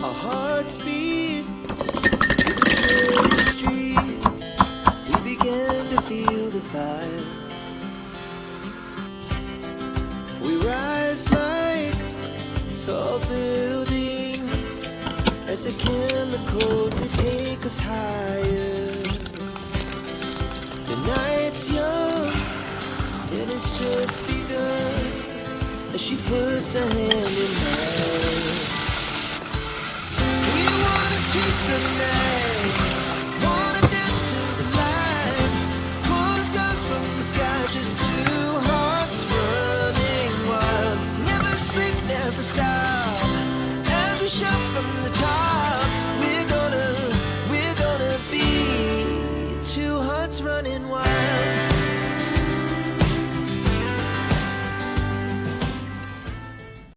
our hearts beat through the streets. We began to feel the fire. We rise like tall buildings as the chemicals they take us higher. The night's young and it's just begun as she puts her hand in mine. We wanna chase the night, wanna dance to the light, pull stars from the sky, just two hearts running wild. Never sleep, never stop.